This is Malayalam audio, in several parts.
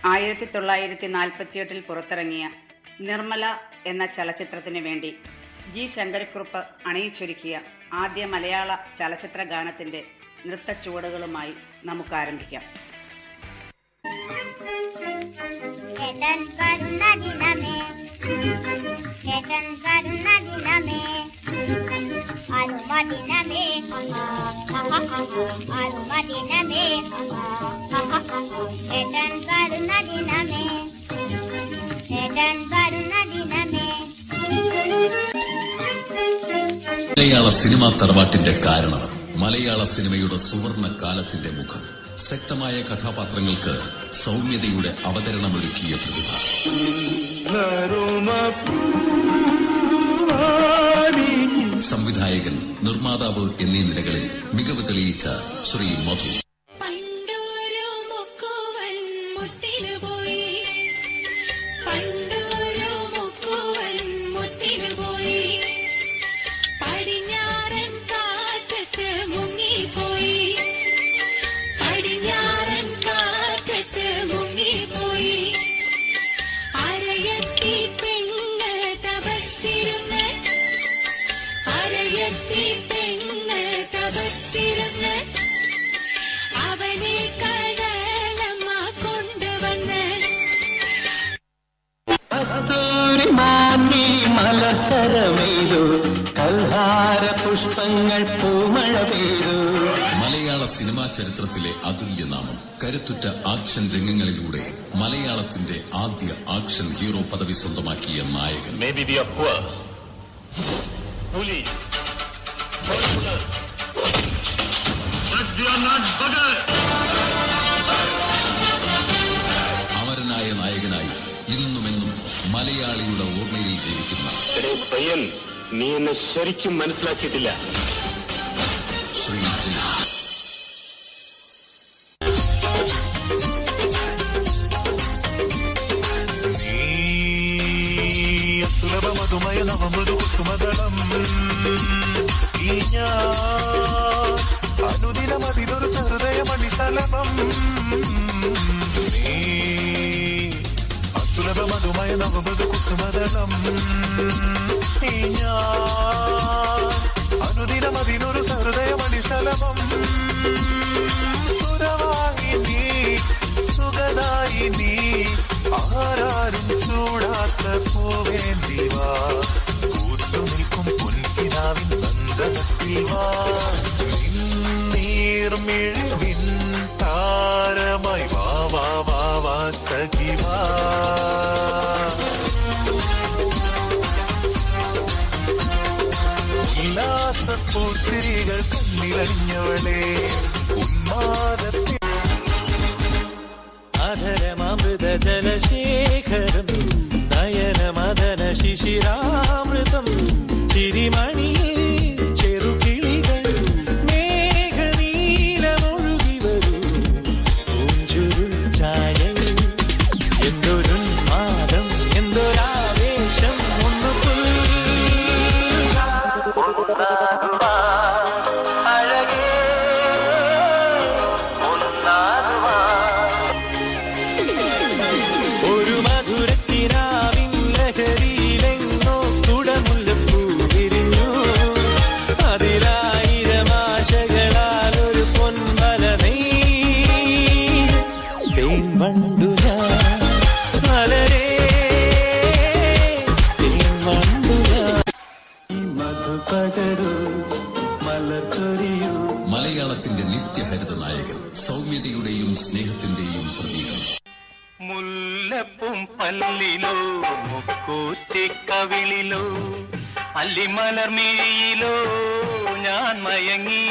1948 പുറത്തിറങ്ങിയ നിർമ്മല എന്ന ചലച്ചിത്രത്തിന് വേണ്ടി ജി ശങ്കരക്കുറുപ്പ് അണിയിച്ചൊരുക്കിയ ആദ്യ മലയാള ചലച്ചിത്ര ഗാനത്തിന്റെ നൃത്തച്ചുവടുകളുമായി നമുക്ക് ആരംഭിക്കാം. മലയാള സിനിമാ തറവാട്ടിന്റെ കാരണവർ, മലയാള സിനിമയുടെ സുവർണ കാലത്തിന്റെ മുഖം, ശക്തമായ കഥാപാത്രങ്ങൾക്ക് സൗമ്യതയുടെ അവതരണമൊരുക്കിയ പ്രതിഭ, സംവിധായകൻ, നിർമ്മാതാവ് എന്നീ നിലകളിൽ മികവ് തെളിയിച്ച ശ്രീ മധു. മലയാള സിനിമാ ചരിത്രത്തിലെ അതുല്യനാമം, കരുത്തുറ്റ ആക്ഷൻ രംഗങ്ങളിലൂടെ മലയാളത്തിന്റെ ആദ്യ ആക്ഷൻ ഹീറോ പദവി സ്വന്തമാക്കിയ നായകൻ. അമരനായ നായകനായി ഇന്നുമെന്നും മലയാളിയുടെ ഓർമ്മയിൽ ജീവിക്കുന്ന പയ്യൻ, നീ എന്നെ ശരിക്കും മനസ്സിലാക്കിയിട്ടില്ല. ശ്രീ ജയ. സുലഭമധുമയ നവമൃദു കുസുമതളം ഈ അനുദിനമതിലൊരു സഹൃദയമണിശലഭം. അസുലഭമധുമയ നവമൃദു കുസുമതളം ഈ അനുദിനമതിലൊരു സഹൃദയമണിശലഭം. സുരവാഹിനി സുഗദായിനി ആരാരും ചൂടാത്ത പൂവേന്തിവാ, കൂത്തുനിൽക്കും പൊൻകിനാവിൻ നന്ദനത്തിൽ വാ, നീർമിഴിവിൻ താരമായി വാ വാ വാ വാ സഖിവാ. ഉല്ലാസപ്പൂത്തിരികൾ കണ്ണിലണിഞ്ഞവളെ ഉന്മാദത്തിൽ അധരമൃത ജലശേഖരം നയനമദന ശിശിരാമൃതം ചിരിമണി ചെറുകിളികൾ മേഘനീലമൊഴുകി വരൂ പൂഞ്ചുരുൾ ചായൽ. എന്തൊരുന്മാദം, എന്തൊരാവേശം, ഒന്നു അഴകേ ഒരു മധുരക്കിനാവിൻ ലഹരിയിലെങ്ങോ കുടമുല്ലപ്പൂ വിരിഞ്ഞു. അതിലായിരമാശകളാൽ ഒരു പൊൻവല തേൻ വണ്ടു ഞാൻ മലരേ തേൻ വണ്ടു ഞാൻ മധുപകരൂ മലർച്ചൊരിയൂ. മലയാളത്തിന്റെ നിത്യഹരിത നായകൻ, സൗമ്യതയുടെയും സ്നേഹത്തിന്റെയും പ്രതീകം. മുല്ലപ്പും പല്ലിലോ മുക്കൂറ്റിക്കവിളിലോ അല്ലിമലർമിഴിയിലോ ഞാൻ മയങ്ങി.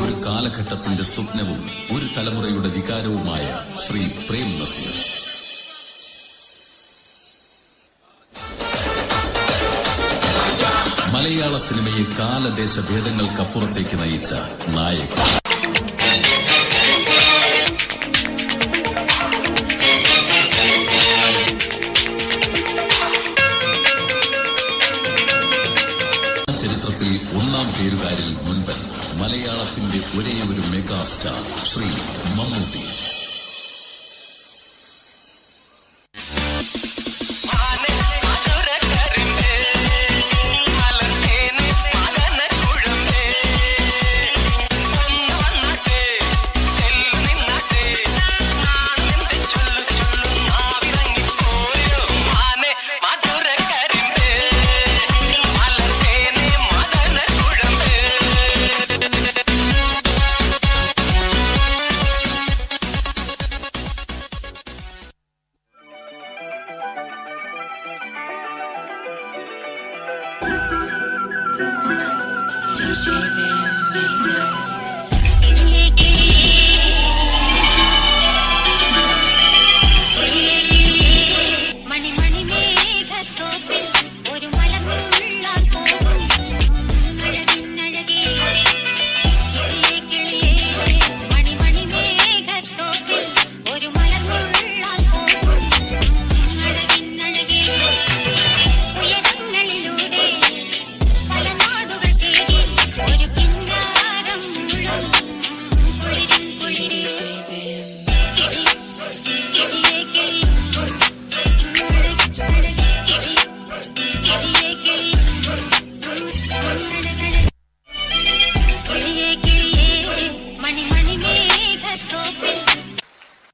ഒരു കാലഘട്ടത്തിന്റെ സ്വപ്നവും ഒരു തലമുറയുടെ വികാരവുമായ ശ്രീ പ്രേം നസീർ. മലയാള സിനിമയെ കാലദേശ ഭേദങ്ങൾക്കപ്പുറത്തേക്ക് നയിച്ച നായകൻ.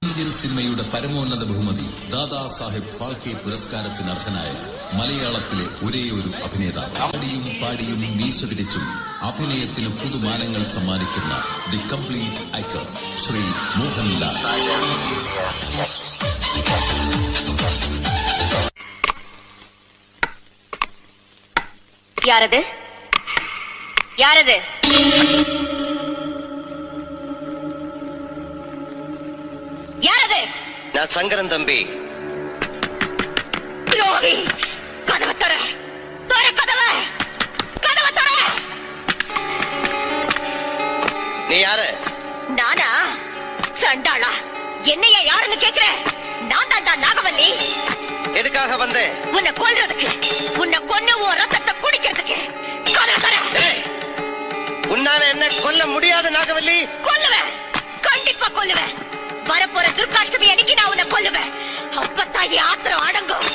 ഇന്ത്യൻ സിനിമയുടെ പരമോന്നത ബഹുമതി ദാദാ സാഹിബ് ഫാൽക്കെ പുരസ്കാരത്തിന് അർഹനായ മലയാളത്തിലെ ഒരേയൊരു അഭിനേതാവ്. പാടിയും പാടിയും മീശ പിരിച്ചും അഭിനയത്തിന് പുതുമാനങ്ങൾ സമ്മാനിക്കുന്ന the complete actor Shri Mohanlal. யாரது யாரது யாரது? நான் சங்கரன் தம்பி. துரோகி! கதவை தர! தர கதவை! கதவை தர! நீ யாரு? நானா? சண்டாளா! என்னைய யாருன்னு கேக்குற? நான் தாண்டா நாகவல்லி. எதுக்காக வந்த? உன்னை கொல்றதுக்கு, உன்னை கொன்னு உன் ரத்தத்தை குடிக்கிறதுக்கு. கதவை தர! உன்னால என்ன கொல்ல முடியாது நாகவல்லி. கொல்லுவேன், கண்டிப்பா கொல்லுவேன். வரப்போற துர்காஷ்டமி அன்னைக்கு நான் உன்னை கொல்லுவேன். அப்பத்தான் என் ஆத்திரம் அடங்கும்.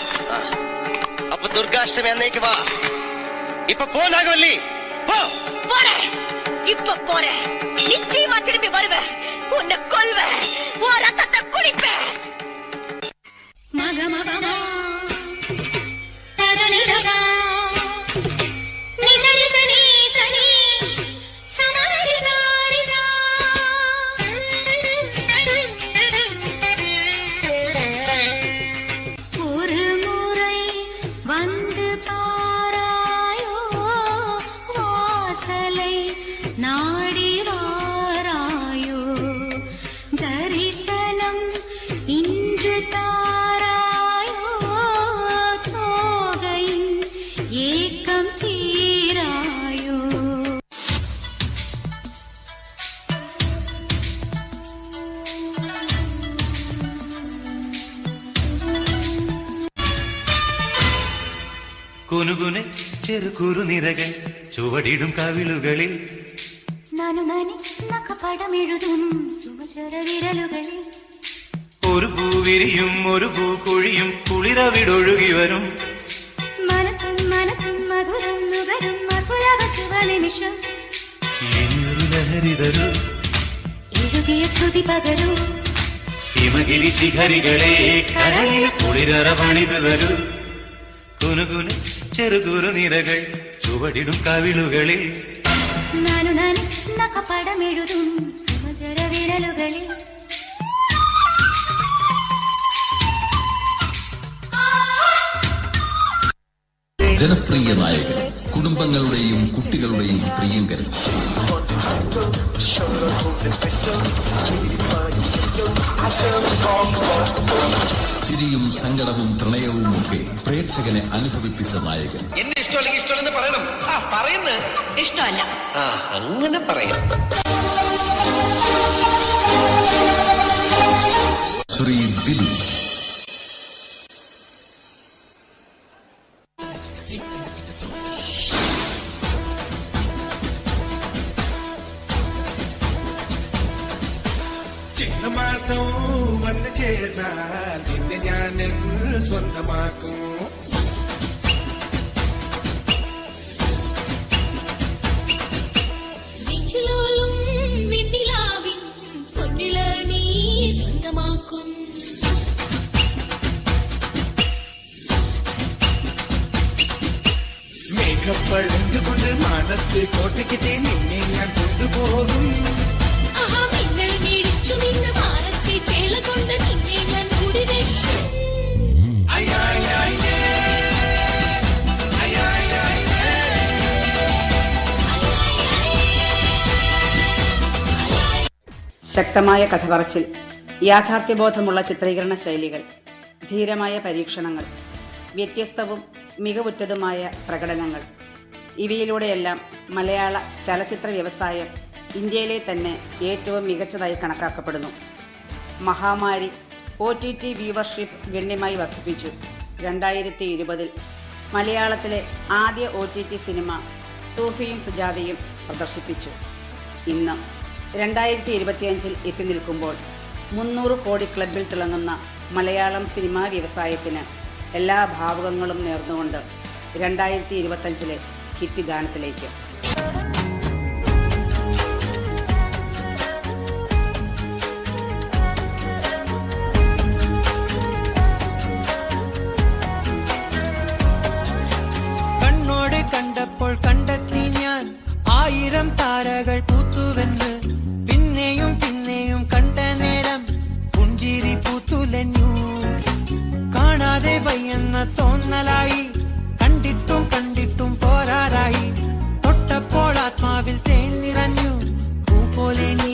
அப்ப துர்காஷ்டமி அன்னைக்கு வா. இப்ப போ நாகவல்லி, போ. போறேன், இப்ப போறேன். நிச்சயமா திரும்பி வருவேன். உன்னை கொல்வேன், உன் ரத்தத்தை குடிப்பேன். കുനുകുനെ ചെറുകുറു നിരകൾ ചുവടിടും കവിളുകളിൽ ഒരു പൂവിരിയും ഒരു പൂക്കൊഴിയും കുളിരവിടൊഴുകി വരും. ഇനിയൊരു ലഹരി തരൂ, ഹിമഗിരി ശിഖരികളെ കരളിൽ കുളിരറ പണിതു തരൂ. കുനുകുനെ ചെറുകുറു നിരകൾ ചുവടിടും കവിളുകളിൽ ജനപ്രിയ നായകൻ, കുടുംബങ്ങളുടെയും കുട്ടികളുടെയും പ്രിയങ്കരൻ. ചിരിയും സങ്കടവും പ്രണയവും ഒക്കെ പ്രേക്ഷകനെ അനുഭവിപ്പിച്ച നായകൻ. എന്നെ ഇഷ്ടമല്ലെങ്കിൽ ഇഷ്ടമല്ലെന്ന് പറയണം. പറയുന്നു ഇഷ്ടമല്ല. അങ്ങനെ പറയാം. ശ്രീ ദിലു. ചിങ്ങമാസം വന്നു ചേർന്നാൽ നിന്നെ ഞാൻ സ്വന്തമാക്കും. മേഘപ്പഴന്തുകൊണ്ട് മാനത്ത് കോട്ടയ്ക്ക് നിന്നെ ഞാൻ കൊണ്ടുപോകും. ശക്തമായ കഥ പറച്ചിൽ, യാഥാർത്ഥ്യബോധമുള്ള ചിത്രീകരണ ശൈലികൾ, ധീരമായ പരീക്ഷണങ്ങൾ, വ്യത്യസ്തവും മികവുറ്റതുമായ പ്രകടനങ്ങൾ, ഇവയിലൂടെയെല്ലാം മലയാള ചലച്ചിത്ര വ്യവസായം ഇന്ത്യയിലെ തന്നെ ഏറ്റവും മികച്ചതായി കണക്കാക്കപ്പെടുന്നു. മഹാമാരി OTT വ്യൂവർഷിപ്പ് ഗണ്യമായി വർദ്ധിപ്പിച്ചു. 2020 മലയാളത്തിലെ ആദ്യ OTT സിനിമ സൂഫിയും സുജാതയും പ്രദർശിപ്പിച്ചു. ഇന്ന് 2025 എത്തി നിൽക്കുമ്പോൾ 300 കോടി ക്ലബിൽ തിളങ്ങുന്ന മലയാളം സിനിമാ വ്യവസായത്തിന് എല്ലാ ഭാവുകങ്ങളും നേർന്നുകൊണ്ട് 2025 ഹിറ്റ് ഗാനത്തിലേക്ക്. കണ്ണോട് കണ്ടപ്പോൾ കണ്ടെത്തി ഞാൻ 1000 താരകൾ പൂത്തുവെന്ന്. പിന്നെയും പിന്നെയും കണ്ട നേരം പുഞ്ചിരി പൂത്തുലഞ്ഞു. കാണാതെ വയ്യെന്ന തോന്നലായി, കണ്ടിട്ടും കണ്ടിട്ടും പോരാറായി. തൊട്ടപ്പോൾ ആത്മാവിൽ തേൻ നിറഞ്ഞു. പൂ പോലെ നീ